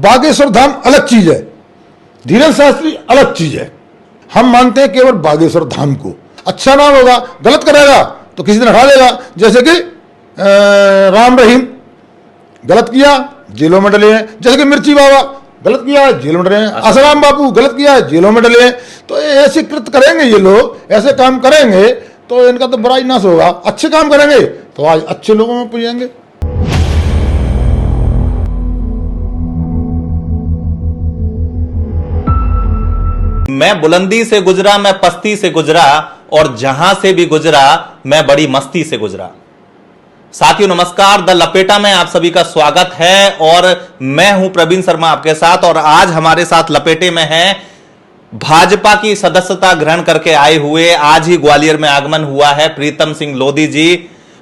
बागेश्वर धाम अलग चीज है, धीरेन्द्र शास्त्री अलग चीज है। हम मानते हैं केवल बागेश्वर धाम को। अच्छा नाम होगा, गलत करेगा तो किसी दिन हटा देगा। जैसे कि राम रहीम गलत किया, जेलों में डले हैं। जैसे कि मिर्ची बाबा गलत किया, जेलों में डले हैं। आसाराम बापू गलत किया, जेलों में डले हैं। तो ऐसे कृत्य करेंगे ये लोग, ऐसे काम करेंगे तो इनका तो बड़ा ही नाश होगा। अच्छे काम करेंगे तो आज अच्छे लोगों में पहुंचेंगे। मैं बुलंदी से गुजरा, मैं पस्ती से गुजरा, और जहां से भी गुजरा मैं बड़ी मस्ती से गुजरा। साथियों नमस्कार, द लपेटा में आप सभी का स्वागत है और मैं हूं प्रवीण शर्मा आपके साथ। और आज हमारे साथ लपेटे में हैं भाजपा की सदस्यता ग्रहण करके आए हुए, आज ही ग्वालियर में आगमन हुआ है, प्रीतम सिंह लोधी जी।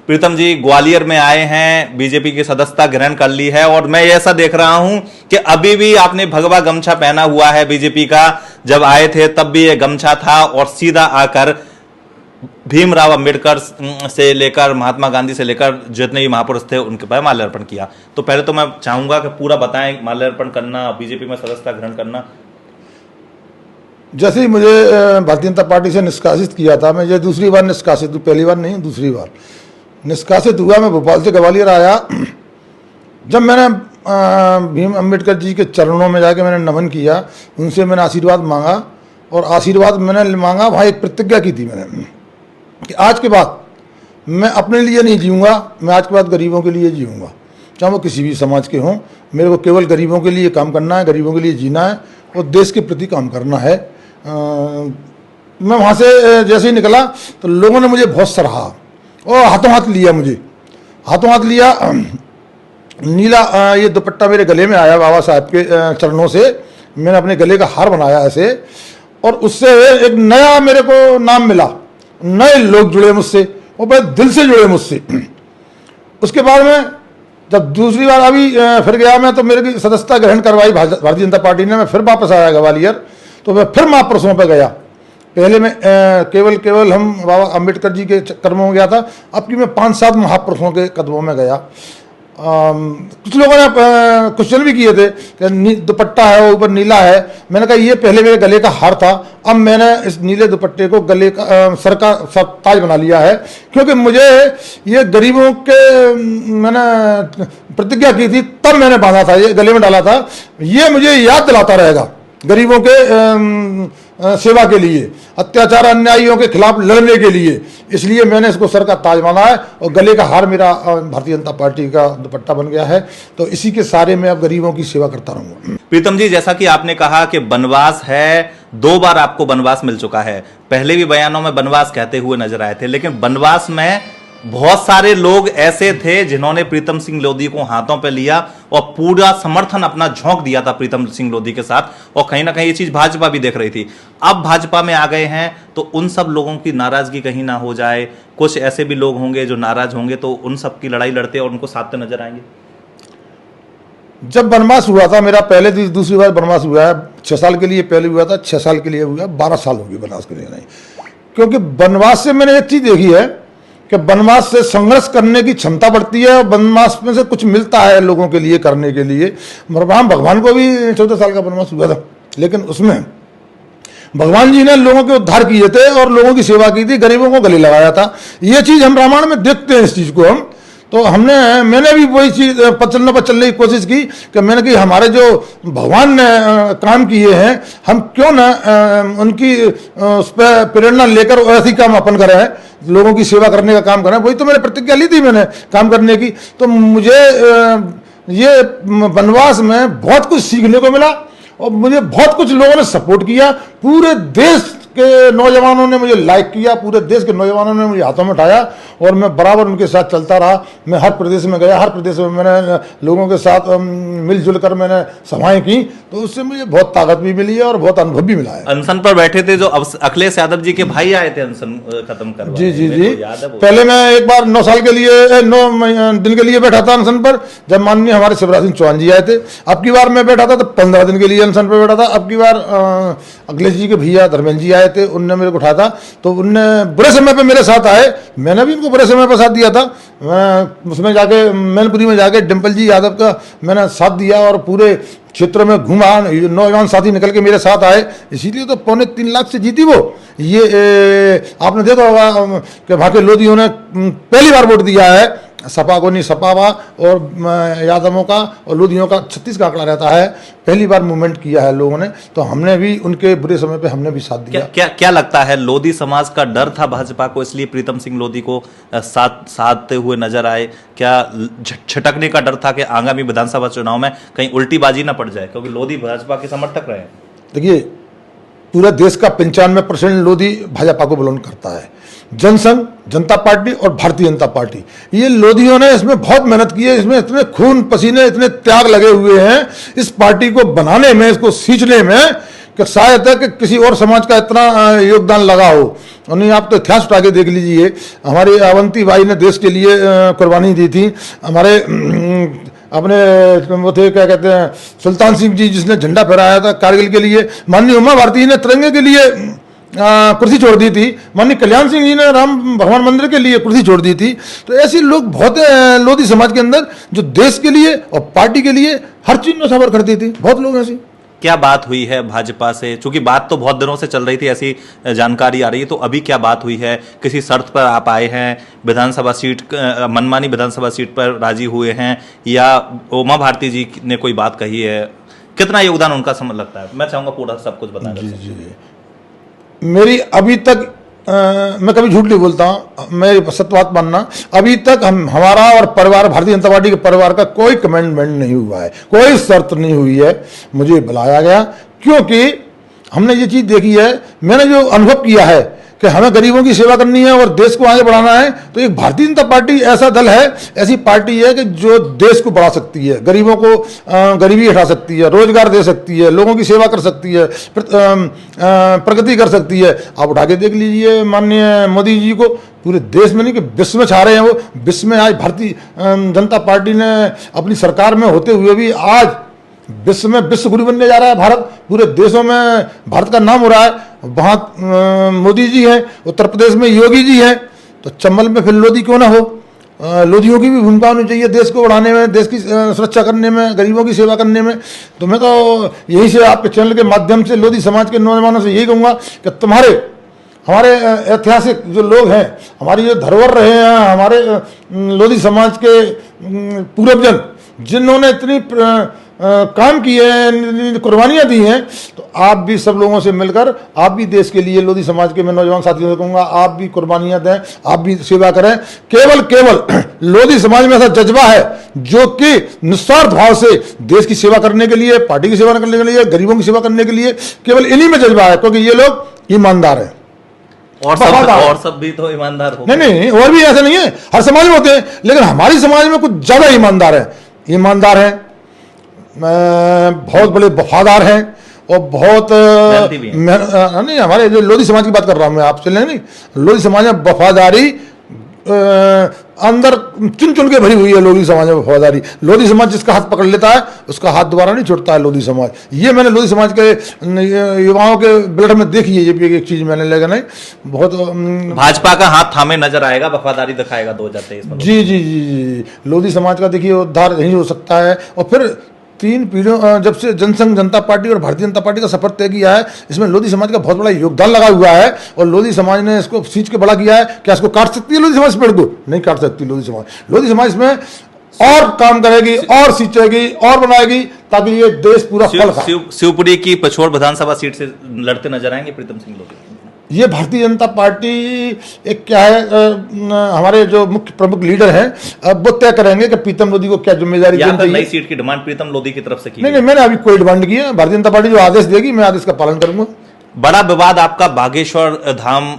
प्रीतम जी ग्वालियर में आए हैं, बीजेपी की सदस्यता ग्रहण कर ली है और मैं ऐसा देख रहा हूं कि अभी भी आपने भगवा गमछा पहना हुआ है बीजेपी का। जब आए थे तब भी यह गमछा था और सीधा आकर भीमराव अंबेडकर से लेकर महात्मा गांधी से लेकर जितने भी महापुरुष थे उनके पर माल्यार्पण किया। तो पहले तो मैं चाहूंगा कि पूरा बताएं, माल्यार्पण करना, बीजेपी में सदस्यता ग्रहण करना। जैसे ही मुझे भारतीय जनता पार्टी से निष्कासित किया था, मैं ये दूसरी बार निष्कासित हूँ, पहली बार नहीं दूसरी बार निष्कासित हुआ। मैं भोपाल से ग्वालियर आया। जब मैंने भीम अंबेडकर जी के चरणों में जाके मैंने नमन किया, उनसे मैंने आशीर्वाद मांगा और आशीर्वाद मैंने मांगा, वहाँ एक प्रतिज्ञा की थी मैंने कि आज के बाद मैं अपने लिए नहीं जीऊँगा, मैं आज के बाद गरीबों के लिए जीऊँगा, चाहे वो किसी भी समाज के हों। मेरे को केवल गरीबों के लिए काम करना है, गरीबों के लिए जीना है और देश के प्रति काम करना है। मैं वहाँ से जैसे ही निकला तो लोगों ने मुझे बहुत सराहा और हाथों हाथ लिया, मुझे हाथों हाथ लिया। नीला ये दुपट्टा मेरे गले में आया बाबा साहब के चरणों से। मैंने अपने गले का हार बनाया ऐसे और उससे एक नया मेरे को नाम मिला, नए लोग जुड़े मुझसे और बड़े दिल से जुड़े मुझसे। उसके बाद में जब दूसरी बार अभी फिर गया मैं, तो मेरे की सदस्यता ग्रहण करवाई भारतीय जनता पार्टी ने। मैं फिर वापस आया ग्वालियर, तो मैं फिर महापुरुषों पर गया। पहले मैं केवल हम बाबा अम्बेडकर जी के कदमों में गया था, अब की मैं 5-7 महापुरुषों के कदमों में गया। कुछ लोगों ने क्वेश्चन भी किए थे कि दुपट्टा है वो ऊपर नीला है। मैंने कहा ये पहले मेरे गले का हार था, अब मैंने इस नीले दुपट्टे को गले का सर का ताज बना लिया है, क्योंकि मुझे ये गरीबों के मैंने प्रतिज्ञा की थी, तब मैंने बांधा था, ये गले में डाला था। ये मुझे याद दिलाता रहेगा गरीबों के सेवा के लिए, अत्याचार अन्यायियों के खिलाफ लड़ने के लिए। इसलिए मैंने इसको सर का ताज माना है और गले का हार मेरा भारतीय जनता पार्टी का दुपट्टा बन गया है। तो इसी के सारे में अब गरीबों की सेवा करता रहूंगा। प्रीतम जी, जैसा कि आपने कहा कि वनवास है, 2 बार आपको वनवास मिल चुका है। पहले भी बयानों में वनवास कहते हुए नजर आए थे, लेकिन वनवास में बहुत सारे लोग ऐसे थे जिन्होंने प्रीतम सिंह लोधी को हाथों पे लिया और पूरा समर्थन अपना झोंक दिया था प्रीतम सिंह लोधी के साथ। और कहीं ना कहीं ये चीज भाजपा भी देख रही थी। अब भाजपा में आ गए हैं तो उन सब लोगों की नाराजगी कहीं ना हो जाए। कुछ ऐसे भी लोग होंगे जो नाराज होंगे, तो उन सब की लड़ाई लड़ते और उनको साधते नजर आएंगे। जब वनवास हुआ था मेरा, पहले दूसरी बार वनवास हुआ है, 6 साल के लिए पहले हुआ था, 6 साल के लिए हुआ, 12 साल हो गए वनवास के लिए नहीं। क्योंकि वनवास से मैंने एक चीज देखी है कि वनवास से संघर्ष करने की क्षमता बढ़ती है और वनवास में से कुछ मिलता है लोगों के लिए करने के लिए। भगवान को भी 14 साल का वनवास हुआ था, लेकिन उसमें भगवान जी ने लोगों के उद्धार किए थे और लोगों की सेवा की थी, गरीबों को गले लगाया था। ये चीज हम रामायण में देखते हैं, इस चीज को हम तो मैंने भी वही चीज चलने पर चलने की कोशिश की कि मैंने कि हमारे जो भगवान ने काम किए हैं, हम क्यों ना उनकी उस पर प्रेरणा लेकर ऐसी काम अपन करें, लोगों की सेवा करने का काम करें। वही तो मैंने प्रतिज्ञा ली थी मैंने काम करने की। तो मुझे ये वनवास में बहुत कुछ सीखने को मिला और मुझे बहुत कुछ लोगों ने सपोर्ट किया। पूरे देश के नौजवानों ने मुझे लाइक किया, पूरे देश के नौजवानों ने मुझे हाथों में उठाया और मैं बराबर उनके साथ चलता रहा। मैं हर प्रदेश में गया, हर प्रदेश में मैंने लोगों के साथ मिलजुल कर मैंने सभाएं की, तो उससे मुझे बहुत ताकत भी मिली है और बहुत अनुभव भी मिला है। अनशन पर बैठे थे जो अखिलेश यादव जी के भाई आए थे अनशन खत्म करवाने। जी। पहले मैं एक बार 9 साल के लिए 9 दिन के लिए बैठा था अनशन पर, जब माननीय हमारे शिवराज सिंह चौहान जी आए थे। अब की बार मैं बैठा था तो 15 दिन के लिए अनशन पर बैठा था। अब की बार अखिलेश जी के भैया धर्मेंद्र जी आए थे, उनने मेरे को उठाया था, तो उनने बुरे समय पे मेरे साथ आए, मैंने भी उनको बुरे समय पर साथ दिया था। मैं उसमें जाके मैनपुरी में जाके डिम्पल जी यादव का मैंने साथ दिया और पूरे क्षेत्र में घूमा, ये नौजवान साथी निकल के मेरे साथ आए, इसीलिए तो 2.25 लाख से जीती वो। ये आपने देखा होगा कि वहाँ के लोधियों ने पहली बार वोट दिया है, सपा को नहीं, सपावा और यादवों का और लोधियों का 36 का आंकड़ा रहता है, पहली बार मूवमेंट किया है लोगों ने, तो हमने भी उनके बुरे समय पे हमने भी साथ दिया। क्या लगता है, लोधी समाज का डर था भाजपा को, इसलिए प्रीतम सिंह लोधी को साधते हुए नजर आए? क्या छटकने का डर था कि आगामी विधानसभा चुनाव में कहीं उल्टी बाजी ना पड़ जाए, क्योंकि लोधी भाजपा के समर्थक रहे? देखिए, पूरे देश का 95% लोधी भाजपा को बिलोंग करता है। जनसंघ, जनता पार्टी और भारतीय जनता पार्टी, ये लोधियों ने इसमें बहुत मेहनत की है, इसमें इतने खून पसीने, इतने त्याग लगे हुए हैं इस पार्टी को बनाने में, इसको सींचने में, कि शायद है कि किसी और समाज का इतना योगदान लगा हो। और नहीं, आप तो इतिहास उठा के देख लीजिए, हमारी अवंती बाई ने देश के लिए कुर्बानी दी थी। हमारे अपने वो थे, क्या कहते हैं, सुल्तान सिंह जी, जिसने झंडा फहराया था कारगिल के लिए। माननीय उमा भारती ने तिरंगे के लिए कुर्सी छोड़ दी थी। माननीय कल्याण सिंह जी ने राम भगवान मंदिर के लिए कुर्सी छोड़ दी थी। तो ऐसे लोग बहुत लोधी समाज के अंदर, जो देश के लिए और पार्टी के लिए हर चीज में सफर करती थी, बहुत लोग ऐसे। क्या बात हुई है भाजपा से? चूंकि बात तो बहुत दिनों से चल रही थी, ऐसी जानकारी आ रही है, तो अभी क्या बात हुई है? किसी शर्त पर आप आए हैं? विधानसभा सीट, मनमानी विधानसभा सीट पर राजी हुए हैं, या उमा भारती जी ने कोई बात कही है? कितना योगदान उनका समझ लगता है? मैं चाहूंगा पूरा सब कुछ बताना। जी, मेरी अभी तक मैं कभी झूठ नहीं बोलता हूँ, मैं सत्य बात मानना, अभी तक हमारा और परिवार, भारतीय जनता पार्टी के परिवार का कोई कमेंटमेंट नहीं हुआ है, कोई शर्त नहीं हुई है। मुझे बुलाया गया क्योंकि हमने ये चीज़ देखी है, मैंने जो अनुभव किया है कि हमें गरीबों की सेवा करनी है और देश को आगे बढ़ाना है, तो एक भारतीय जनता पार्टी ऐसा दल है, ऐसी पार्टी है कि जो देश को बढ़ा सकती है, गरीबों को गरीबी हटा सकती है, रोजगार दे सकती है, लोगों की सेवा कर सकती है, प्रगति कर सकती है। आप उठा के देख लीजिए माननीय मोदी जी को, पूरे देश में नहीं कि विश्व में छा रहे हैं वो। विश्व में आज भारतीय जनता पार्टी ने अपनी सरकार में होते हुए भी आज विश्व में विश्व गुरु बनने जा रहा है भारत। पूरे देशों में भारत का नाम हो रहा है। वहाँ मोदी जी हैं, उत्तर प्रदेश में योगी जी हैं, तो चंबल में फिर लोधी क्यों ना हो? लोधियों की भी भूमिका होनी चाहिए देश को बढ़ाने में, देश की सुरक्षा करने में, गरीबों की सेवा करने में। तो मैं तो यही से आपके चैनल के माध्यम से लोधी समाज के नौजवानों से यही कहूँगा कि हमारे ऐतिहासिक जो लोग हैं, हमारी जो धरोहर रहे हैं, हमारे लोधी समाज के पूर्वजन, जिन्होंने इतनी काम किए हैं, कुर्बानियाँ दी हैं, तो आप भी सब लोगों से मिलकर, आप भी देश के लिए, लोधी समाज के मैं नौजवान साथियों से कहूँगा, आप भी कुर्बानियाँ दें, आप भी सेवा करें। केवल लोधी समाज में ऐसा जज्बा है जो कि निस्वार्थ भाव से देश की सेवा करने के लिए, पार्टी की सेवा करने के लिए, गरीबों की सेवा करने के लिए, केवल इन्हीं में जज्बा है, क्योंकि ये लोग ईमानदार हैं। और सब भी तो ईमानदार हो? नहीं, और भी ऐसा नहीं है, हर समाज में होते हैं, लेकिन हमारी समाज में कुछ ज्यादा ईमानदार हैं, बहुत बड़े वफादार हैं और बहुत नहीं, हमारे जो लोधी समाज की बात कर रहा हूं मैं आपसे, नहीं, लोधी समाज में वफादारी अंदर चुन के भरी हुई है। लोधी समाज में वफादारी, लोधी समाज जिसका हाथ पकड़ लेता है उसका हाथ दोबारा नहीं छूटता है लोधी समाज। ये मैंने लोधी समाज के युवाओं के ब्लड में देखी है, ये भी एक चीज मैंने लेकिन नहीं बहुत। भाजपा का हाथ थामे नजर आएगा, वफादारी दिखाएगा 2023 में। जी, लोधी समाज का देखिए उद्धार यही हो सकता है। और फिर 3 पीढ़ियों जब से जनसंघ, जनता पार्टी और भारतीय जनता पार्टी का सफर तय किया है, इसमें लोधी समाज का बहुत बड़ा योगदान लगा हुआ है और लोधी समाज ने इसको सींच के बड़ा किया है। क्या इसको काट सकती है लोधी समाज पेड़ को? नहीं काट सकती लोधी समाज। लोधी समाज इसमें और काम करेगी और सींचेगी और बनाएगी ताकि ये देश पूरा फल खाए। शिवपुरी की पछोड़ विधानसभा सीट से लड़ते नजर आएंगे प्रीतम सिंह लोधी? ये भारतीय जनता पार्टी एक क्या है, हमारे जो मुख्य प्रमुख लीडर हैं, अब वो तय करेंगे कि प्रीतम लोधी को क्या जिम्मेदारी देनी चाहिए। नई सीट की डिमांड प्रीतम लोधी की तरफ से की? नहीं, मैंने अभी कोई डिमांड की है। भारतीय जनता पार्टी जो आदेश देगी मैं आदेश का पालन करूंगा। बड़ा विवाद आपका बागेश्वर धाम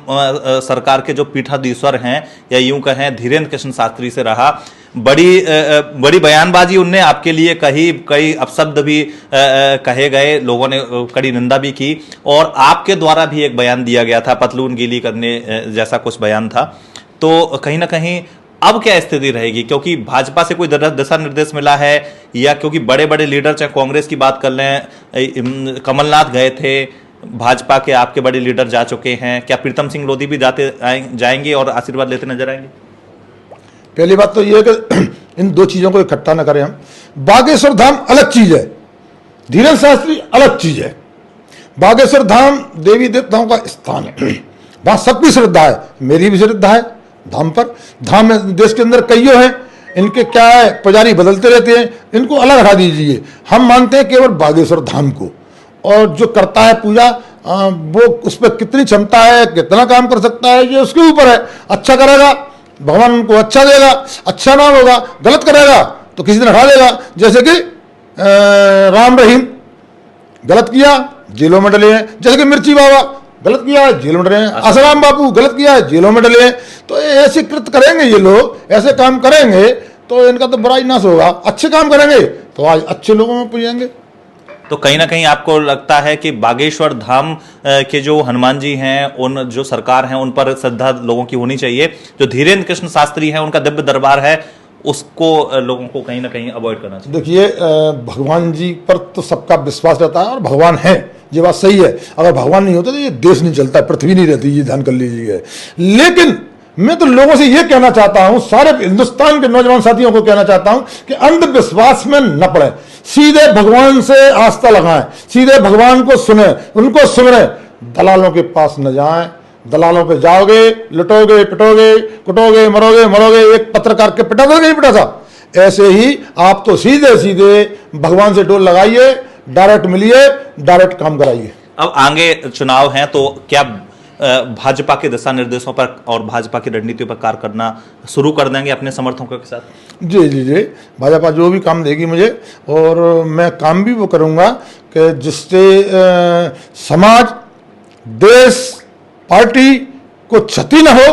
सरकार के जो पीठाधीश्वर हैं, या यूं कहें धीरेन्द्र कृष्ण शास्त्री से रहा। बड़ी बयानबाजी उनने आपके लिए कही, कई अपशब्द भी कहे गए, लोगों ने कड़ी निंदा भी की, और आपके द्वारा भी एक बयान दिया गया था, पतलून गीली करने जैसा कुछ बयान था। तो कहीं ना कहीं अब क्या स्थिति रहेगी? क्योंकि भाजपा से कोई दिशा निर्देश मिला है, या क्योंकि बड़े बड़े लीडर, चाहे कांग्रेस की बात कर लें, कमलनाथ गए थे, भाजपा के आपके बड़े लीडर जा चुके हैं, क्या प्रीतम सिंह लोधी भी जाएंगे और आशीर्वाद लेते नजर आएंगे? पहली बात तो यह है कि इन दो चीजों को इकट्ठा न करें हम। बागेश्वर धाम अलग चीज है, धीरेन्द्र शास्त्री अलग चीज है। बागेश्वर धाम देवी देवताओं का स्थान है, वहां सबकी श्रद्धा है, मेरी भी श्रद्धा है धाम पर। धाम में देश के अंदर कईयों हैं, इनके क्या है पुजारी बदलते रहते हैं, इनको अलग हटा दीजिए। हम मानते हैं केवल बागेश्वर धाम को, और जो करता है पूजा वो उस पर कितनी क्षमता है, कितना काम कर सकता है, ये उसके ऊपर है। अच्छा करेगा भगवान उनको अच्छा देगा, अच्छा ना होगा गलत करेगा तो किसी दिन हटा देगा। जैसे कि राम रहीम गलत किया जेलों में डले हैं, जैसे कि मिर्ची बाबा गलत किया है जेलों में डले हैं, आसाराम बापू गलत किया है जेलों में डले हैं। तो ऐसे कृत्य करेंगे ये लोग, ऐसे काम करेंगे तो इनका तो बुराई नाश होगा। अच्छे काम करेंगे तो आज अच्छे लोगों में पूजेंगे। तो कहीं ना कहीं आपको लगता है कि बागेश्वर धाम के जो हनुमान जी हैं, उन जो सरकार हैं, उन पर श्रद्धा लोगों की होनी चाहिए। जो धीरेन्द्र कृष्ण शास्त्री हैं, उनका दिव्य दरबार है, उसको लोगों को कहीं ना कहीं अवॉइड करना चाहिए। देखिए भगवान जी पर तो सबका विश्वास रहता है, और भगवान है, ये बात सही है। अगर भगवान नहीं होते तो ये देश नहीं चलता, पृथ्वी नहीं रहती, ये ध्यान कर लीजिए। लेकिन मैं तो लोगों से ये कहना चाहता हूं, सारे हिंदुस्तान के नौजवान साथियों को कहना चाहता हूं कि अंधविश्वास में न पड़े, सीधे भगवान से आस्था लगाएं, सीधे भगवान को सुने, उनको सुने, दलालों के पास न जाएं। दलालों पे जाओगे, लुटोगे, पिटोगे, कुटोगे, मरोगे मरोगे। एक पत्रकार के पिटा था नहीं पिटा था, ऐसे ही आप तो सीधे सीधे भगवान से डोर लगाइए, डायरेक्ट मिलिए, डायरेक्ट काम कराइए। अब आगे चुनाव हैं तो क्या भाजपा के दिशा निर्देशों पर और भाजपा की रणनीतियों पर कार्य करना शुरू कर देंगे अपने समर्थकों के साथ? जी जी जी, भाजपा जो भी काम देगी मुझे, और मैं काम भी वो करूंगा कि जिससे समाज, देश, पार्टी को क्षति न हो,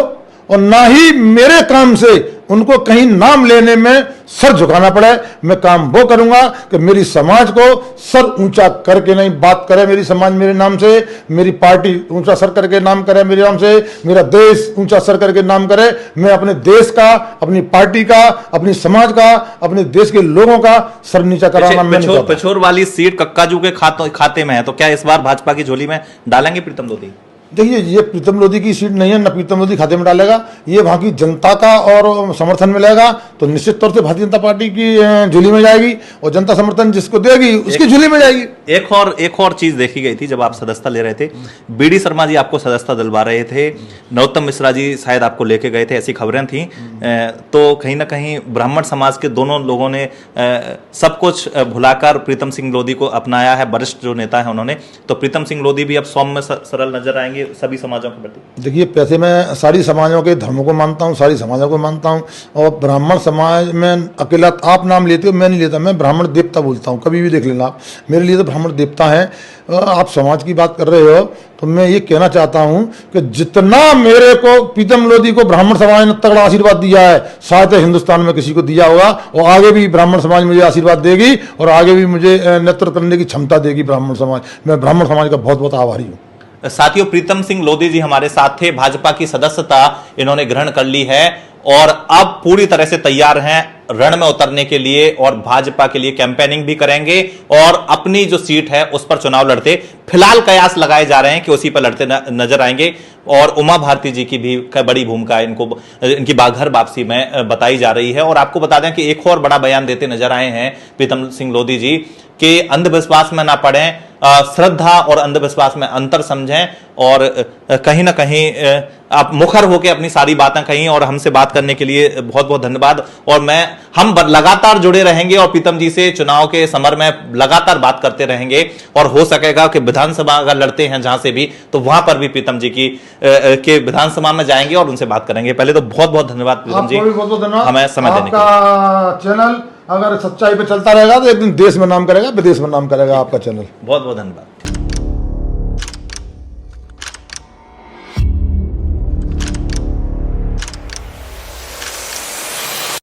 और ना ही मेरे काम से उनको कहीं नाम लेने में सर झुकाना पड़े। मैं काम वो करूंगा कि मेरी समाज को सर ऊंचा करके नहीं बात करे, मेरी समाज मेरे नाम से, मेरी पार्टी ऊंचा सर करके नाम करे मेरे नाम से, मेरा देश ऊंचा सर करके नाम करे। मैं अपने देश का, अपनी पार्टी का, अपनी समाज का, अपने देश के लोगों का सर नीचा कराना मैं नहीं चाहता। पिछोर वाली सीट कक्काजू के खाते में है, तो क्या इस बार भाजपा की झोली में डालेंगे प्रीतम लोधी? देखिए ये प्रीतम लोधी की सीट नहीं है, न प्रीतम लोधी खाते में डालेगा, ये वहां की जनता का और समर्थन मिलेगा तो निश्चित तौर से भारतीय जनता पार्टी की झोली में जाएगी, और जनता समर्थन जिसको देगी उसकी झोली में जाएगी। एक और चीज देखी गई थी जब आप सदस्यता ले रहे थे, बीडी शर्मा जी आपको सदस्यता दिलवा रहे थे, नरोत्तम मिश्रा जी शायद आपको लेके गए थे, ऐसी खबरें थी। तो कहीं ना कहीं ब्राह्मण समाज के दोनों लोगों ने सब कुछ भुलाकर प्रीतम सिंह लोधी को अपनाया है, वरिष्ठ जो नेता है उन्होंने। तो प्रीतम सिंह लोधी भी अब सौम्य सरल नजर आएंगे सभी समाजों के प्रति। देखिए पैसे मैं सारी समाजों के धर्मों को मानता हूँ, सारी समाजों को मानता हूँ, और ब्राह्मण समाज में अकेला आप नाम लेते हो, मैं नहीं लेता, मैं ब्राह्मण देवता बोलता हूँ, कभी भी देख लेना आप, मेरे लिए तो ब्राह्मण देवता है। आप समाज की बात कर रहे हो तो मैं ये कहना चाहता हूँ कि जितना मेरे को प्रीतम लोधी को ब्राह्मण समाज ने तगड़ा आशीर्वाद दिया है, शायद हिंदुस्तान में किसी को दिया होगा, और आगे भी ब्राह्मण समाज मुझे आशीर्वाद देगी, और आगे भी मुझे नेतृत्व करने की क्षमता देगी ब्राह्मण समाज। मैं ब्राह्मण समाज का बहुत बहुत आभारी हूँ। साथियों, प्रीतम सिंह लोधी जी हमारे साथ थे, भाजपा की सदस्यता इन्होंने ग्रहण कर ली है और अब पूरी तरह से तैयार हैं रण में उतरने के लिए, और भाजपा के लिए कैंपेनिंग भी करेंगे और अपनी जो सीट है उस पर चुनाव लड़ते, फिलहाल कयास लगाए जा रहे हैं कि उसी पर लड़ते नजर आएंगे। और उमा भारती जी की भी बड़ी भूमिका इनको, इनकी घर वापसी में बताई जा रही है। और आपको बता दें कि एक और बड़ा बयान देते नजर आए हैं प्रीतम सिंह लोधी जी कि अंधविश्वास में ना पड़ें, श्रद्धा और अंधविश्वास में अंतर समझें, और कहीं ना कहीं आप मुखर होकर अपनी सारी बातें कहीं, और हमसे बात करने के लिए बहुत बहुत धन्यवाद। और हम लगातार जुड़े रहेंगे और प्रीतम जी से चुनाव के समर में लगातार बात करते रहेंगे, और हो सकेगा कि विधानसभा अगर लड़ते हैं जहां से भी, तो वहां पर भी प्रीतम जी की के विधानसभा में जाएंगे और उनसे बात करेंगे। पहले तो बहुत बहुत धन्यवाद प्रीतम जी, हमें समय देने के लिए। चैनल अगर सच्चाई पे चलता रहेगा तो एक दिन देश में नाम करेगा, विदेश में नाम करेगा आपका चैनल। बहुत बहुत धन्यवाद।